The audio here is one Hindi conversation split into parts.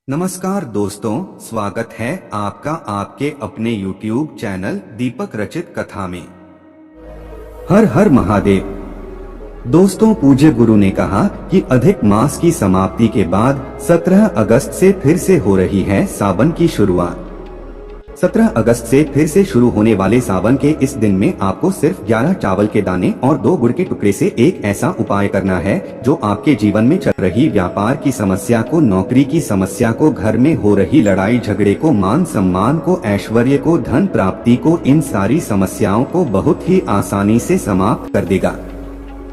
नमस्कार दोस्तों, स्वागत है आपका आपके अपने YouTube चैनल दीपक रचित कथा में। हर हर महादेव। दोस्तों, पूज्य गुरु ने कहा कि अधिक मास की समाप्ति के बाद 17 अगस्त से फिर से हो रही है सावन की शुरुआत। 17 अगस्त से फिर से शुरू होने वाले सावन के इस दिन में आपको सिर्फ 11 चावल के दाने और 2 गुड़ के टुकड़े से एक ऐसा उपाय करना है जो आपके जीवन में चल रही व्यापार की समस्या को, नौकरी की समस्या को, घर में हो रही लड़ाई झगड़े को, मान सम्मान को, ऐश्वर्य को, धन प्राप्ति को, इन सारी समस्याओं को बहुत ही आसानी से समाप्त कर देगा।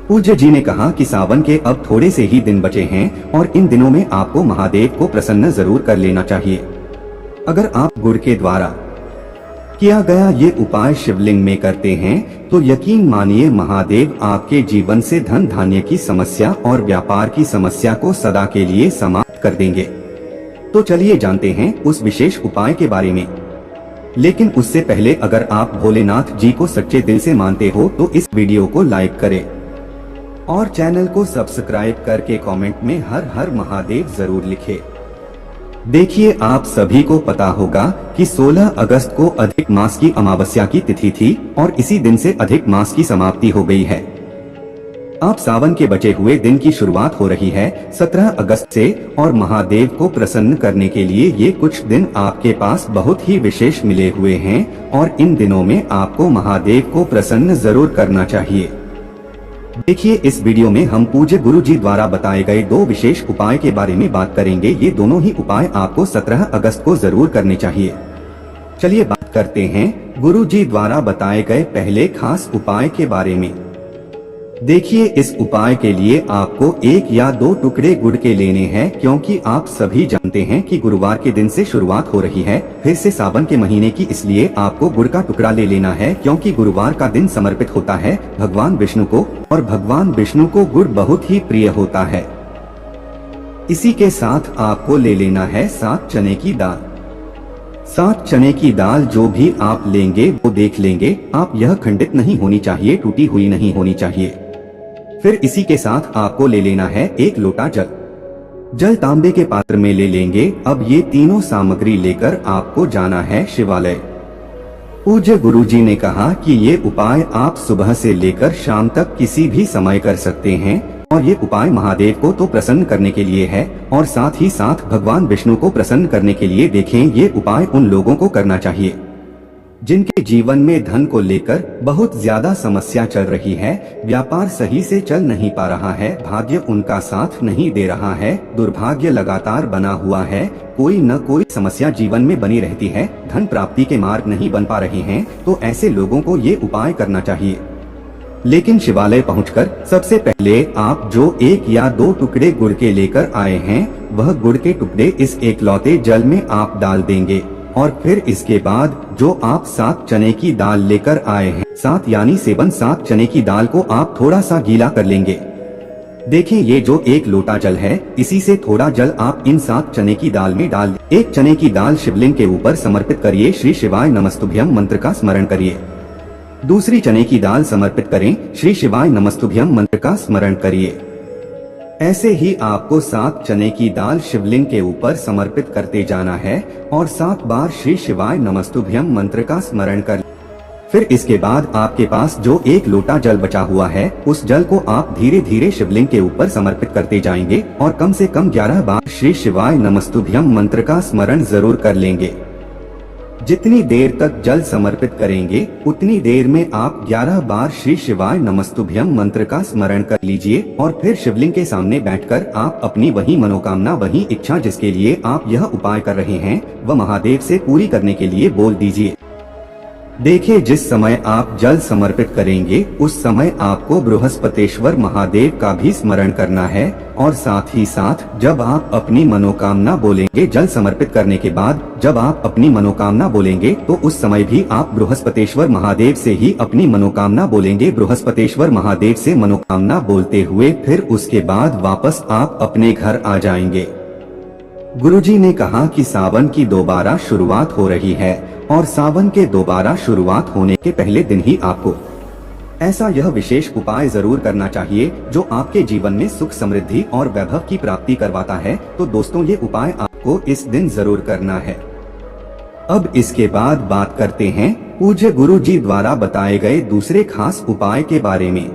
पूज्य जी ने कहा कि सावन के अब थोड़े से ही दिन बचे हैं और इन दिनों में आपको महादेव को प्रसन्न जरूर कर लेना चाहिए। अगर आप गुड़ के द्वारा किया गया ये उपाय शिवलिंग में करते हैं तो यकीन मानिए महादेव आपके जीवन से धन धान्य की समस्या और व्यापार की समस्या को सदा के लिए समाप्त कर देंगे। तो चलिए जानते हैं उस विशेष उपाय के बारे में। लेकिन उससे पहले अगर आप भोलेनाथ जी को सच्चे दिल से मानते हो तो इस वीडियो को लाइक करें और चैनल को सब्सक्राइब करके कमेंट में हर हर महादेव जरूर लिखें। देखिए, आप सभी को पता होगा कि 16 अगस्त को अधिक मास की अमावस्या की तिथि थी और इसी दिन से अधिक मास की समाप्ति हो गई है। आप सावन के बचे हुए दिन की शुरुआत हो रही है 17 अगस्त से और महादेव को प्रसन्न करने के लिए ये कुछ दिन आपके पास बहुत ही विशेष मिले हुए हैं और इन दिनों में आपको महादेव को प्रसन्न जरूर करना चाहिए। देखिए, इस वीडियो में हम पूज्य गुरु जी द्वारा बताए गए 2 विशेष उपाय के बारे में बात करेंगे। ये दोनों ही उपाय आपको 17 अगस्त को जरूर करने चाहिए। चलिए बात करते हैं गुरु जी द्वारा बताए गए पहले खास उपाय के बारे में। देखिए, इस उपाय के लिए आपको 1 या 2 टुकड़े गुड़ के लेने हैं क्योंकि आप सभी जानते हैं कि गुरुवार के दिन से शुरुआत हो रही है फिर से सावन के महीने की, इसलिए आपको गुड़ का टुकड़ा ले लेना है क्योंकि गुरुवार का दिन समर्पित होता है भगवान विष्णु को और भगवान विष्णु को गुड़ बहुत ही प्रिय होता है। इसी के साथ आपको ले लेना है 7 चने की दाल। 7 चने की दाल जो भी आप लेंगे वो देख लेंगे, आप यह खंडित नहीं होनी चाहिए, टूटी हुई नहीं होनी चाहिए। फिर इसी के साथ आपको ले लेना है 1 लोटा जल। जल तांबे के पात्र में ले लेंगे। अब ये तीनों सामग्री लेकर आपको जाना है शिवालय। पूज्य गुरु जी ने कहा कि ये उपाय आप सुबह से लेकर शाम तक किसी भी समय कर सकते हैं और ये उपाय महादेव को तो प्रसन्न करने के लिए है और साथ ही साथ भगवान विष्णु को प्रसन्न करने के लिए। देखें, ये उपाय उन लोगों को करना चाहिए जिनके जीवन में धन को लेकर बहुत ज्यादा समस्या चल रही है, व्यापार सही से चल नहीं पा रहा है, भाग्य उनका साथ नहीं दे रहा है, दुर्भाग्य लगातार बना हुआ है, कोई न कोई समस्या जीवन में बनी रहती है, धन प्राप्ति के मार्ग नहीं बन पा रहे हैं, तो ऐसे लोगों को ये उपाय करना चाहिए। लेकिन शिवालय पहुंचकर सबसे पहले आप जो 1 या 2 टुकड़े गुड़ के लेकर आए हैं वह गुड़ के टुकड़े इस एकलौते जल में आप डाल देंगे और फिर इसके बाद जो आप 7 चने की दाल लेकर आए हैं, 7 यानी 7 चने की दाल को आप थोड़ा सा गीला कर लेंगे। देखें, ये जो 1 लोटा जल है इसी से थोड़ा जल आप इन 7 चने की दाल में डाल। 1 चने की दाल शिवलिंग के ऊपर समर्पित करिए, श्री शिवाय नमस्तुभ्यम मंत्र का स्मरण करिए। दूसरी चने की दाल समर्पित करें, श्री शिवाय नमस्तुभ्यम मंत्र का स्मरण करिए। ऐसे ही आपको 7 चने की दाल शिवलिंग के ऊपर समर्पित करते जाना है और 7 बार श्री शिवाय नमस्तुभ्यम मंत्र का स्मरण कर। फिर इसके बाद आपके पास जो 1 लोटा जल बचा हुआ है उस जल को आप धीरे धीरे शिवलिंग के ऊपर समर्पित करते जाएंगे और कम से कम 11 बार श्री शिवाय नमस्तुभ्यम मंत्र का स्मरण जरूर कर लेंगे। जितनी देर तक जल समर्पित करेंगे उतनी देर में आप 11 बार श्री शिवाय नमस्तुभ्यम मंत्र का स्मरण कर लीजिए और फिर शिवलिंग के सामने बैठकर आप अपनी वही मनोकामना, वही इच्छा जिसके लिए आप यह उपाय कर रहे हैं वह महादेव से पूरी करने के लिए बोल दीजिए। देखिए, जिस समय आप जल समर्पित करेंगे उस समय आपको बृहस्पतेश्वर महादेव का भी स्मरण करना है और साथ ही साथ जब आप अपनी मनोकामना बोलेंगे, जल समर्पित करने के बाद जब आप अपनी मनोकामना बोलेंगे तो उस समय भी आप बृहस्पतेश्वर महादेव से ही अपनी मनोकामना बोलेंगे। बृहस्पतेश्वर महादेव से मनोकामना बोलते हुए फिर उसके बाद वापस आप अपने घर आ जाएंगे। गुरुजी ने कहा कि सावन की दोबारा शुरुआत हो रही है और सावन के दोबारा शुरुआत होने के पहले दिन ही आपको ऐसा यह विशेष उपाय जरूर करना चाहिए जो आपके जीवन में सुख, समृद्धि और वैभव की प्राप्ति करवाता है। तो दोस्तों, ये उपाय आप को इस दिन जरूर करना है। अब इसके बाद बात करते हैं पूज्य गुरु जी द्वारा बताए गए दूसरे खास उपाय के बारे में।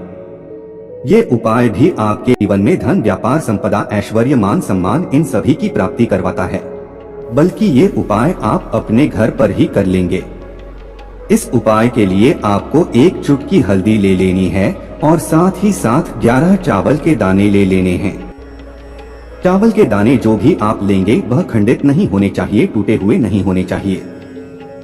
ये उपाय भी आपके जीवन में धन, व्यापार, संपदा, ऐश्वर्य, मान सम्मान इन सभी की प्राप्ति करवाता है, बल्कि ये उपाय आप अपने घर पर ही कर लेंगे। इस उपाय के लिए आपको एक चुटकी हल्दी ले लेनी है और साथ ही साथ 11 चावल के दाने ले लेने हैं। चावल के दाने जो भी आप लेंगे वह खंडित नहीं होने चाहिए, टूटे हुए नहीं होने चाहिए।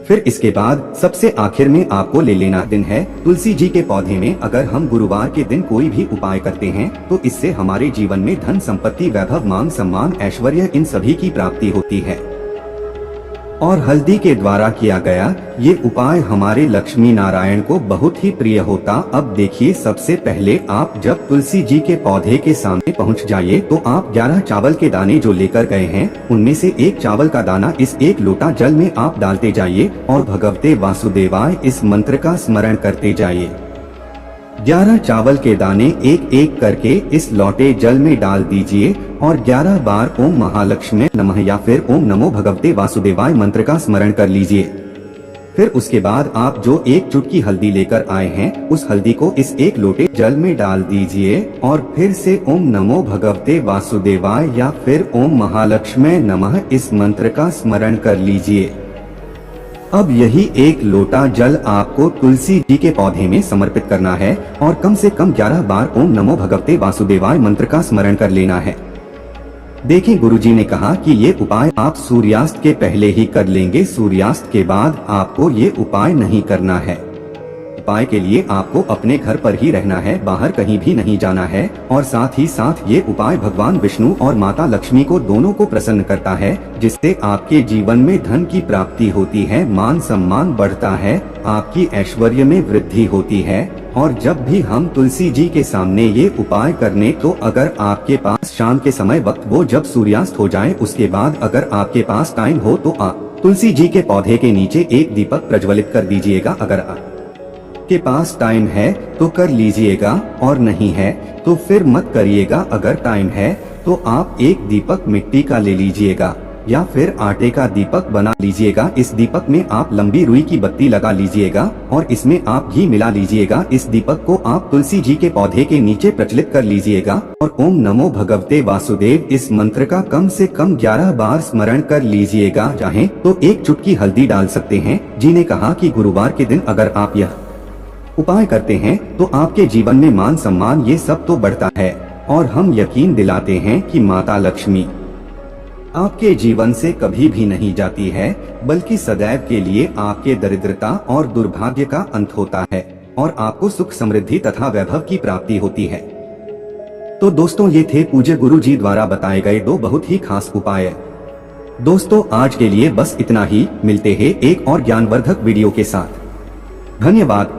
फिर इसके बाद सबसे आखिर में आपको ले लेना दिन है तुलसी जी के पौधे में। अगर हम गुरुवार के दिन कोई भी उपाय करते हैं तो इससे हमारे जीवन में धन, संपत्ति, वैभव, मान सम्मान, ऐश्वर्य इन सभी की प्राप्ति होती है। और हल्दी के द्वारा किया गया ये उपाय हमारे लक्ष्मी नारायण को बहुत ही प्रिय होता। अब देखिए, सबसे पहले आप जब तुलसी जी के पौधे के सामने पहुंच जाइए तो आप 11 चावल के दाने जो लेकर गए हैं उनमें से एक चावल का दाना इस एक लोटा जल में आप डालते जाइए और भगवते वासुदेवाय इस मंत्र का स्मरण करते जाइए। 11 चावल के दाने एक एक करके इस लोटे जल में डाल दीजिए और 11 बार ओम महालक्ष्मी नमः या फिर ओम नमो भगवते वासुदेवाय मंत्र का स्मरण कर लीजिए। फिर उसके बाद आप जो एक चुटकी हल्दी लेकर आए हैं उस हल्दी को इस एक लोटे जल में डाल दीजिए और फिर से ओम नमो भगवते वासुदेवाय या फिर ओम महालक्ष्मी नमः इस मंत्र का स्मरण कर लीजिए। अब यही एक लोटा जल आपको तुलसी जी के पौधे में समर्पित करना है और कम से कम 11 बार ओम नमो भगवते वासुदेवाय मंत्र का स्मरण कर लेना है। देखिए, गुरुजी ने कहा कि ये उपाय आप सूर्यास्त के पहले ही कर लेंगे, सूर्यास्त के बाद आपको ये उपाय नहीं करना है। उपाय के लिए आपको अपने घर पर ही रहना है, बाहर कहीं भी नहीं जाना है। और साथ ही साथ ये उपाय भगवान विष्णु और माता लक्ष्मी को दोनों को प्रसन्न करता है, जिससे आपके जीवन में धन की प्राप्ति होती है, मान सम्मान बढ़ता है, आपकी ऐश्वर्य में वृद्धि होती है। और जब भी हम तुलसी जी के सामने ये उपाय करने तो अगर आपके पास शाम के समय वक्त वो जब सूर्यास्त हो जाए उसके बाद अगर आपके पास टाइम हो तो आप तुलसी जी के पौधे के नीचे एक दीपक प्रज्वलित कर दीजिएगा। अगर आपके पास टाइम है तो कर लीजिएगा और नहीं है तो फिर मत करिएगा। अगर टाइम है तो आप एक दीपक मिट्टी का ले लीजिएगा या फिर आटे का दीपक बना लीजिएगा। इस दीपक में आप लंबी रुई की बत्ती लगा लीजिएगा और इसमें आप घी मिला लीजिएगा। इस दीपक को आप तुलसी जी के पौधे के नीचे प्रज्वलित कर लीजिएगा और ओम नमो भगवते वासुदेव इस मंत्र का कम से कम 11 बार स्मरण कर लीजिएगा। चाहे तो एक चुटकी हल्दी डाल सकते हैं। जी ने कहा कि गुरुवार के दिन अगर आप यह उपाय करते हैं तो आपके जीवन में मान सम्मान ये सब तो बढ़ता है और हम यकीन दिलाते हैं कि माता लक्ष्मी आपके जीवन से कभी भी नहीं जाती है, बल्कि सदैव के लिए आपके दरिद्रता और दुर्भाग्य का अंत होता है और आपको सुख, समृद्धि तथा वैभव की प्राप्ति होती है। तो दोस्तों, ये थे पूज्य गुरु जी द्वारा बताए गए 2 बहुत ही खास उपाय। दोस्तों, आज के लिए बस इतना ही। मिलते हैं एक और ज्ञानवर्धक वीडियो के साथ। धन्यवाद।